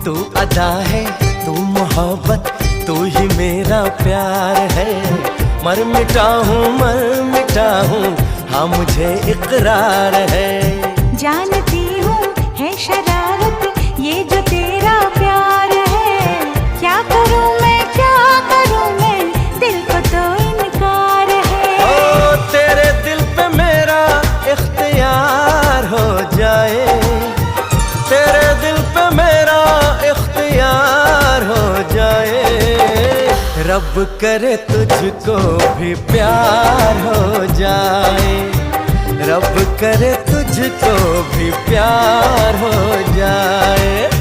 तू अदा है, तू मोहब्बत, तू ही मेरा प्यार है। मर मिटा हूँ हाँ मुझे इकरार है। जानती हूँ है शरारत ये जो तेरा प्यार है। क्या करूँ मैं दिल को तो इनकार है। ओ तेरे दिल पे मेरा इख्तियार हो जाए, तेरे दिल पे मेरा इख्तियार हो जाए। रब करे तुझको भी प्यार हो जाए, रब करे तुझको भी प्यार हो जाए।